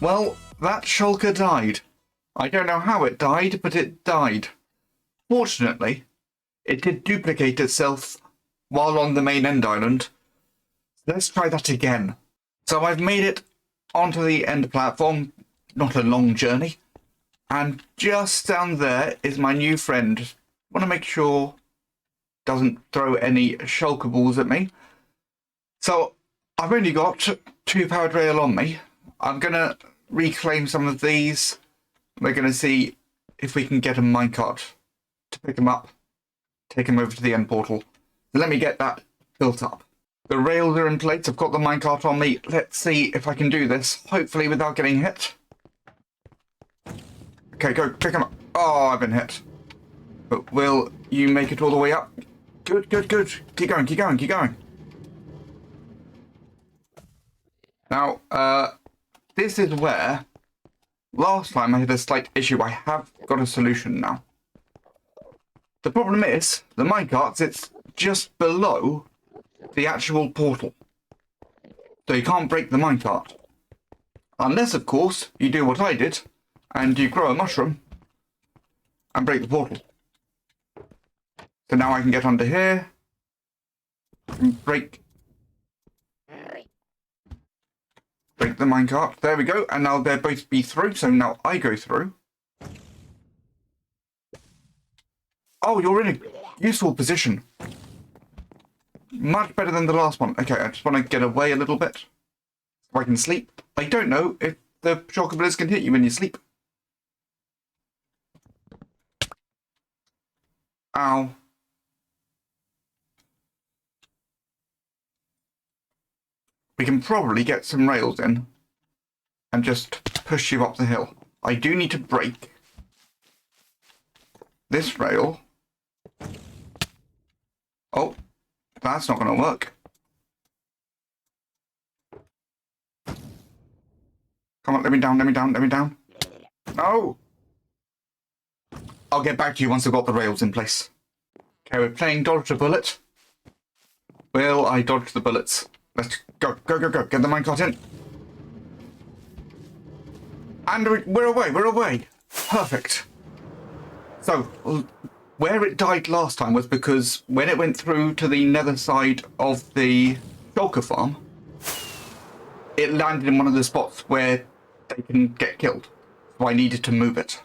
Well, that shulker died. I don't know how it died, but it died. Fortunately, it did duplicate itself while on the main end island. Let's try that again. So I've made it onto the end platform, not a long journey. And just down there is my new friend. Want to make sure doesn't throw any shulker balls at me. So I've only got 2 powered rail on me. I'm going to reclaim some of these. We're going to see if we can get a minecart to pick them up, take them over to the end portal. So let me get that built up. The rails are in place. I've got the minecart on me. Let's see if I can do this, hopefully without getting hit. Okay, go pick them up. Oh, I've been hit. But will you make it all the way up? Good, good, good. Keep going, keep going, keep going. Now, this is where last time I had a slight issue. I have got a solution now. The problem is, the minecarts, it's just below the actual portal. So you can't break the minecart. Unless, of course, you do what I did, and you grow a mushroom and break the portal. So now I can get under here and break the minecart. There we go. And now they'll both be through. So now I go through. Oh, you're in a useful position. Much better than the last one. Okay, I just want to get away a little bit so I can sleep. I don't know if the chocoblis can hit you when you sleep. Ow. We can probably get some rails in and just push you up the hill. I do need to break this rail. Oh, that's not going to work. Come on, let me down, let me down, let me down. No! I'll get back to you once I've got the rails in place. Okay, we're playing dodge the bullet. Will I dodge the bullets? Let's go, go, go, go. Get the minecart in. And we're away, we're away. Perfect. So, where it died last time was because when it went through to the nether side of the shulker farm, it landed in one of the spots where they can get killed. So I needed to move it.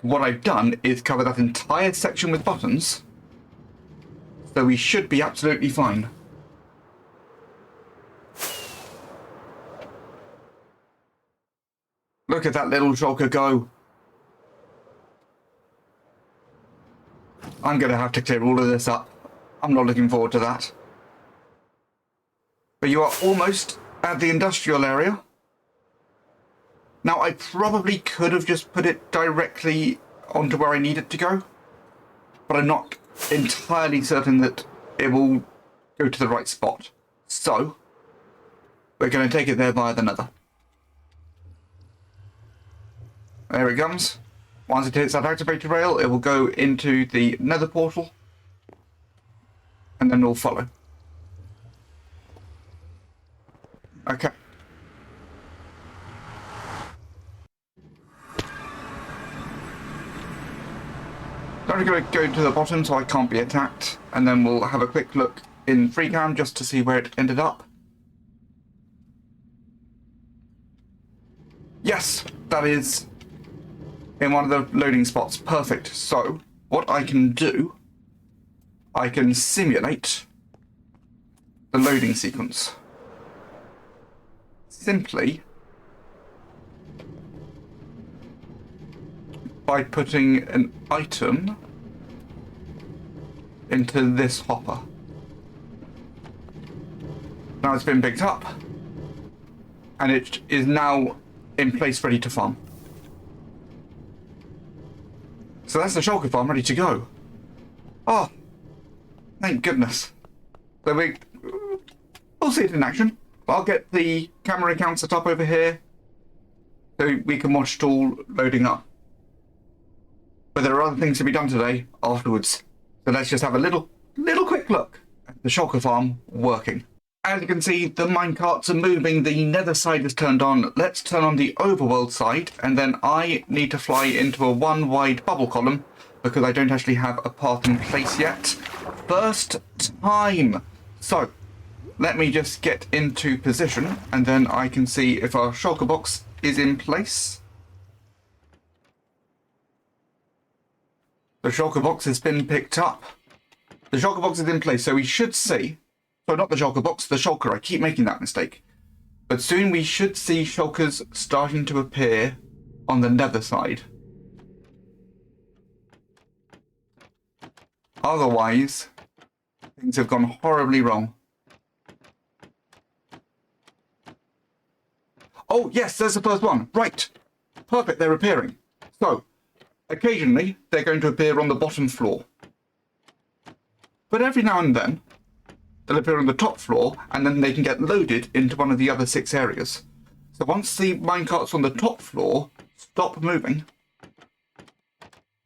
What I've done is cover that entire section with buttons. So we should be absolutely fine. Look at that little shulker go. I'm going to have to clear all of this up. I'm not looking forward to that. But you are almost at the industrial area. Now, I probably could have just put it directly onto where I need it to go. But I'm not entirely certain that it will go to the right spot. So, we're going to take it there via the nether. There it comes. Once it hits that activated rail, it will go into the nether portal. And then it'll follow. Okay. I'm going to go to the bottom so I can't be attacked. And then we'll have a quick look in FreeCam just to see where it ended up. Yes, that is in one of the loading spots. Perfect. So, what I can do, I can simulate the loading sequence. Simply by putting an item into this hopper. Now it's been picked up and it is now in place ready to farm. So that's the shulker farm ready to go. Oh, thank goodness. So we'll see it in action. I'll get the camera account set up over here so we can watch it all loading up. But there are other things to be done today afterwards. So let's just have a little quick look at the shulker farm working. As you can see, the minecarts are moving, the nether side is turned on. Let's turn on the overworld side, and then I need to fly into a one wide bubble column because I don't actually have a path in place yet. First time. So, let me just get into position, and then I can see if our shulker box is in place. The shulker box has been picked up. The shulker box is in place, so we should see... So not the shulker box, the shulker. I keep making that mistake. But soon we should see shulkers starting to appear on the nether side. Otherwise, things have gone horribly wrong. Oh, yes, there's the first one. Right. Perfect, they're appearing. So, occasionally, they're going to appear on the bottom floor. But every now and then, they'll appear on the top floor, and then they can get loaded into one of the other 6 areas. So once the minecarts on the top floor stop moving,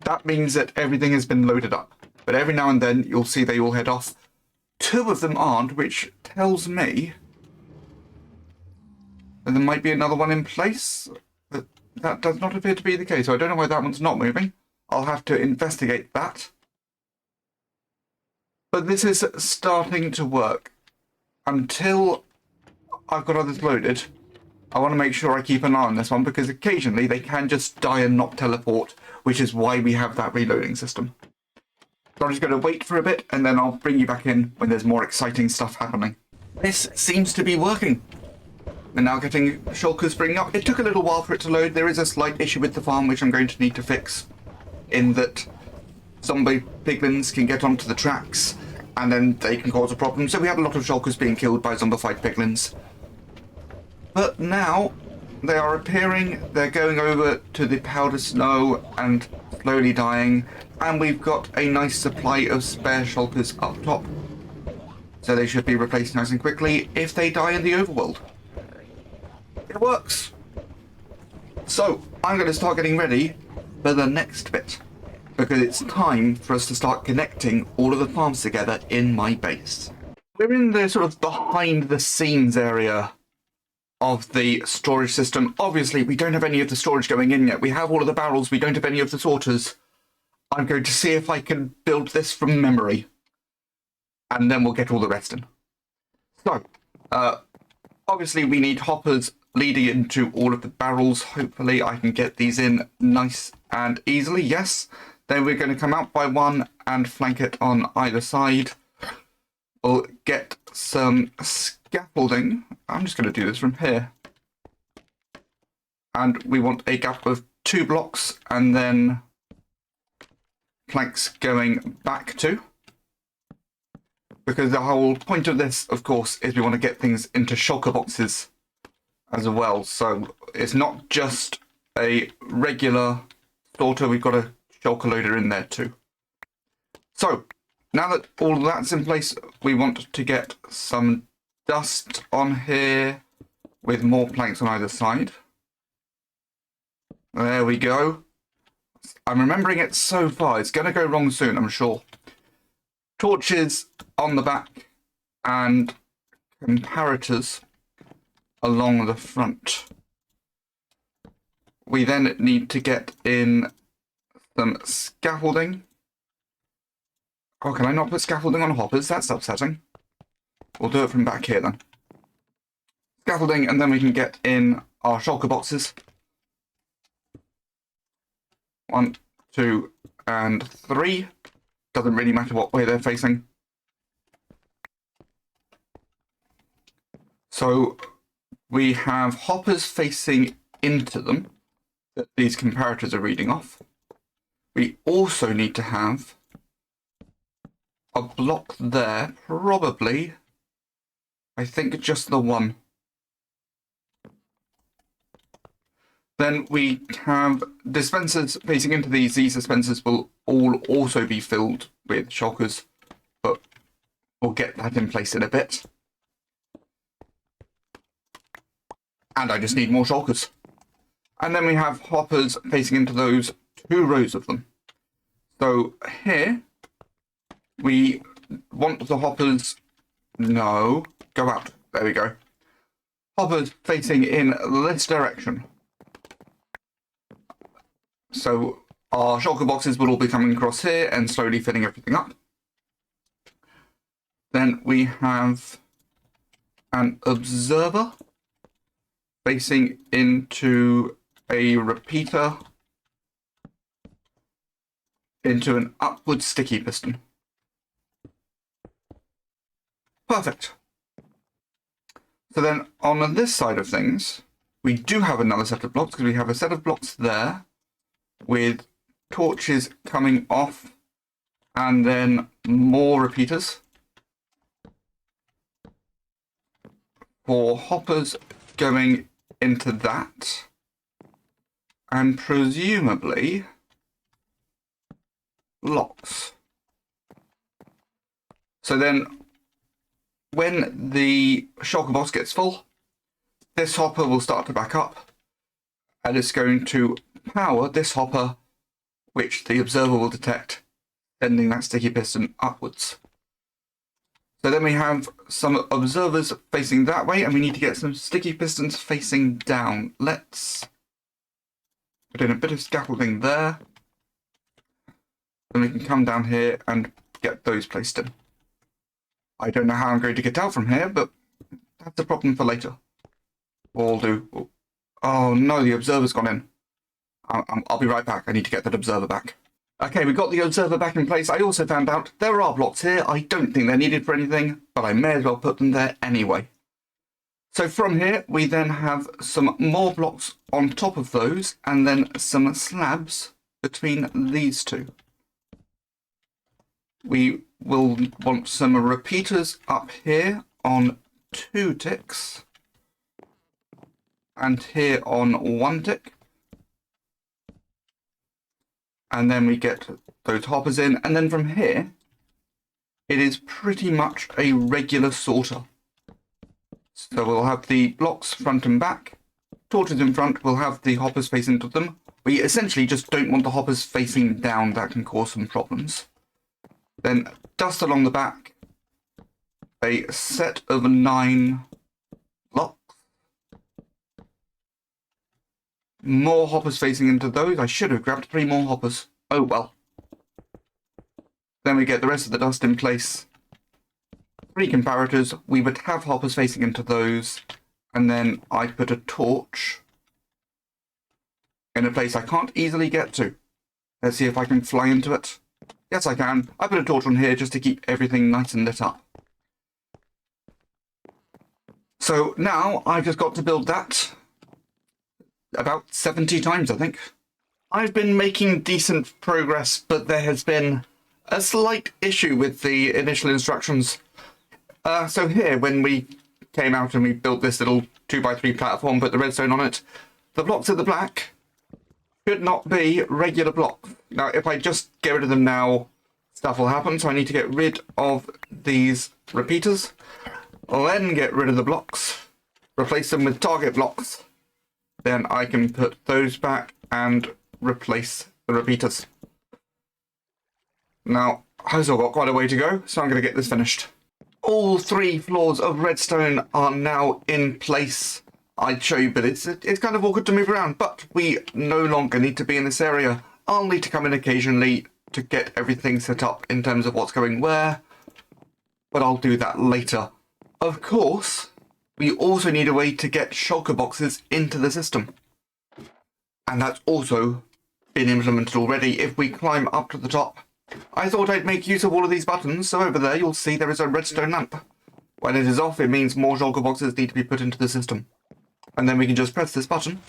that means that everything has been loaded up. But every now and then, you'll see they all head off. 2 of them aren't, which tells me that there might be another one in place. But that does not appear to be the case, so I don't know why that one's not moving. I'll have to investigate that. But this is starting to work. Until I've got others loaded, I want to make sure I keep an eye on this one, because occasionally they can just die and not teleport, which is why we have that reloading system. So I'm just going to wait for a bit, and then I'll bring you back in when there's more exciting stuff happening. This seems to be working. We're now getting shulkers springing up. It took a little while for it to load. There is a slight issue with the farm, which I'm going to need to fix, in that zombie piglins can get onto the tracks and then they can cause a problem. So we have a lot of shulkers being killed by zombified piglins. But now they are appearing, they're going over to the powder snow and slowly dying, and we've got a nice supply of spare shulkers up top. So they should be replaced nice and quickly if they die in the overworld. It works. So I'm going to start getting ready for the next bit, because it's time for us to start connecting all of the farms together in my base. We're in the sort of behind the scenes area of the storage system. Obviously, we don't have any of the storage going in yet. We have all of the barrels, we don't have any of the sorters. I'm going to see if I can build this from memory, and then we'll get all the rest in. So, obviously we need hoppers leading into all of the barrels. Hopefully I can get these in nice and easily. Yes. Then we're going to come out by one and flank it on either side. We'll get some scaffolding. I'm just going to do this from here. And we want a gap of 2 blocks, and then planks going back to. Because the whole point of this, of course, is we want to get things into shulker boxes as well. So it's not just a regular sorter, we've got a shulker loader in there too. So now that all of that's in place, we want to get some dust on here with more planks on either side. There we go. I'm remembering it so far. It's going to go wrong soon, I'm sure. Torches on the back and comparators along the front. We then need to get in some scaffolding. Oh, can I not put scaffolding on hoppers? That's upsetting. We'll do it from back here then. Scaffolding, and then we can get in our shulker boxes. 1, 2, and 3. Doesn't really matter what way they're facing. So we have hoppers facing into them that these comparators are reading off. We also need to have a block there, probably, I think just the one. Then we have dispensers facing into these. These dispensers will all also be filled with shulkers, but we'll get that in place in a bit. And I just need more shulkers. And then we have hoppers facing into those 2 rows of them. So here, we want the hoppers... No. go out. There we go. Hoppers facing in this direction. So our shulker boxes will all be coming across here and slowly filling everything up. Then we have an observer facing into a repeater into an upward sticky piston. Perfect. So then on this side of things, we do have another set of blocks because we have a set of blocks there with torches coming off and then more repeaters for hoppers going into that, and presumably locks. So then when the shulker box gets full, this hopper will start to back up and it's going to power this hopper, which the observer will detect, sending that sticky piston upwards. So then we have some observers facing that way, and we need to get some sticky pistons facing down. Let's put in a bit of scaffolding there. Then we can come down here and get those placed in. I don't know how I'm going to get out from here, but that's a problem for later. We'll do. Oh no, the observer's gone in. I'll be right back. I need to get that observer back. Okay, we got the observer back in place. I also found out there are blocks here. I don't think they're needed for anything, but I may as well put them there anyway. So from here, we then have some more blocks on top of those, and then some slabs between these two. We will want some repeaters up here on 2 ticks, and here on 1 tick. And then we get those hoppers in, and then from here, it is pretty much a regular sorter. So we'll have the blocks front and back, torches in front, we'll have the hoppers face into them. We essentially just don't want the hoppers facing down, that can cause some problems. Then dust along the back, a set of 9 blocks. More hoppers facing into those. I should have grabbed 3 more hoppers. Oh well. Then we get the rest of the dust in place. 3 comparators. We would have hoppers facing into those. And then I put a torch in a place I can't easily get to. Let's see if I can fly into it. Yes, I can. I put a torch on here just to keep everything nice and lit up. So now I've just got to build that about 70 times, I think. I've been making decent progress, but there has been a slight issue with the initial instructions. So here, when we came out and we built this little 2x3 platform, put the redstone on it, the blocks at the black should not be regular blocks. Now, if I just get rid of them now, stuff will happen, so I need to get rid of these repeaters, then get rid of the blocks, replace them with target blocks. Then I can put those back and replace the repeaters. Now, I've still got quite a way to go, so I'm going to get this finished. All 3 floors of redstone are now in place. I'd show you, but it's kind of awkward to move around, but we no longer need to be in this area. I'll need to come in occasionally to get everything set up in terms of what's going where, but I'll do that later. Of course, we also need a way to get shulker boxes into the system. And that's also been implemented already. If we climb up to the top, I thought I'd make use of all of these buttons, so over there you'll see there is a redstone lamp. When it is off, it means more shulker boxes need to be put into the system. And then we can just press this button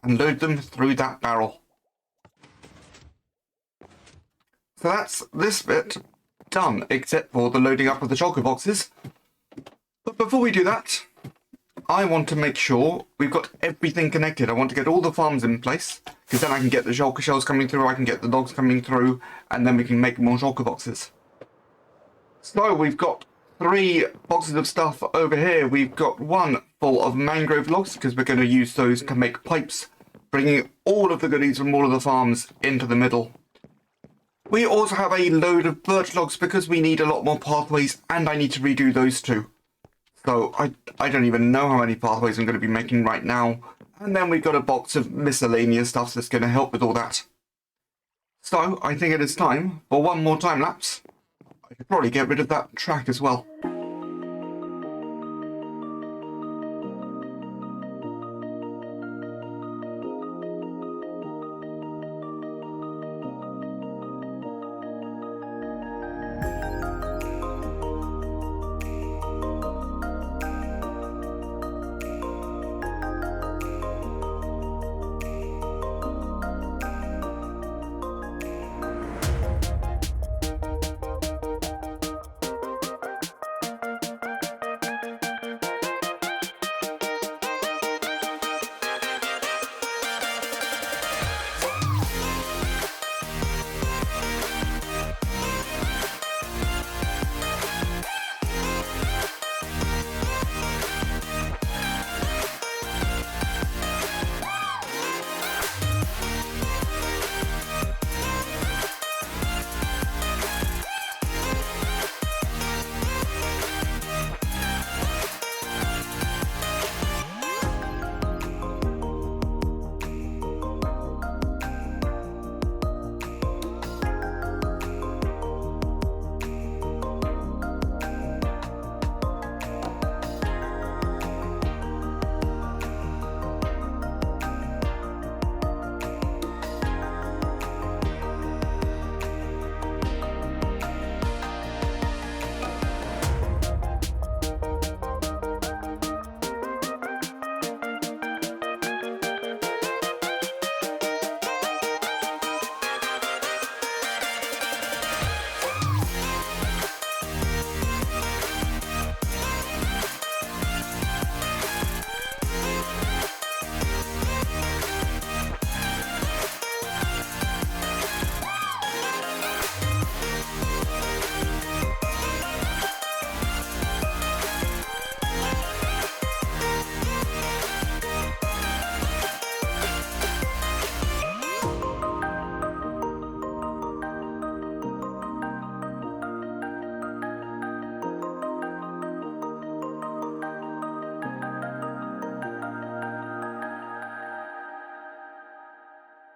and load them through that barrel. So that's this bit done, except for the loading up of the shulker boxes. But before we do that, I want to make sure we've got everything connected. I want to get all the farms in place, because then I can get the shulker shells coming through, I can get the logs coming through, and then we can make more shulker boxes. So we've got 3 boxes of stuff over here. We've got 1 full of mangrove logs, because we're going to use those to make pipes, bringing all of the goodies from all of the farms into the middle. We also have a load of birch logs, because we need a lot more pathways, and I need to redo those too. So I don't even know how many pathways I'm going to be making right now. And then we've got a box of miscellaneous stuff that's going to help with all that. So I think it is time for one more time lapse. I could probably get rid of that track as well.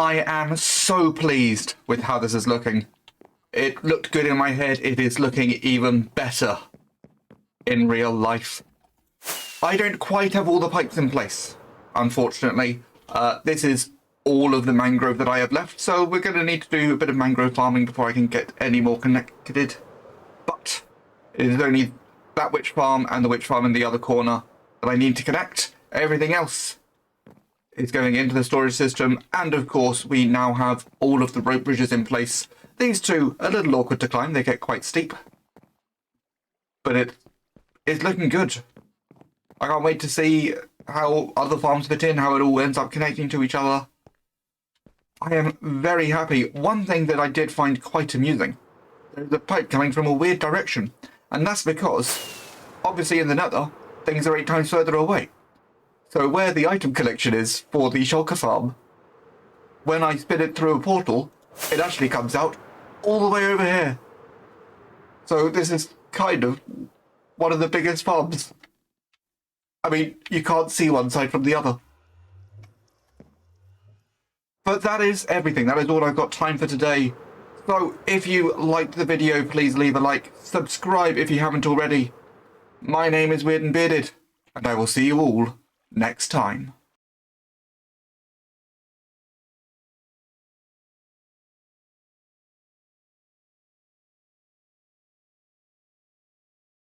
I am so pleased with how this is looking. It looked good in my head. It is looking even better in real life. I don't quite have all the pipes in place, unfortunately. This is all of the mangrove that I have left, so we're going to need to do a bit of mangrove farming before I can get any more connected. But it is only that witch farm and the witch farm in the other corner that I need to connect. Everything else is going into the storage system, and of course we now have all of the rope bridges in place. These two are a little awkward to climb, they get quite steep. But it is looking good. I can't wait to see how other farms fit in, how it all ends up connecting to each other. I am very happy. One thing that I did find quite amusing, there's a pipe coming from a weird direction, and that's because, obviously in the nether, things are 8 times further away. So where the item collection is for the shulker farm, when I spin it through a portal, it actually comes out all the way over here. So this is kind of one of the biggest farms. I mean, you can't see one side from the other. But that is everything. That is all I've got time for today. So if you liked the video, please leave a like. Subscribe if you haven't already. My name is Weird and Bearded, and I will see you all next time.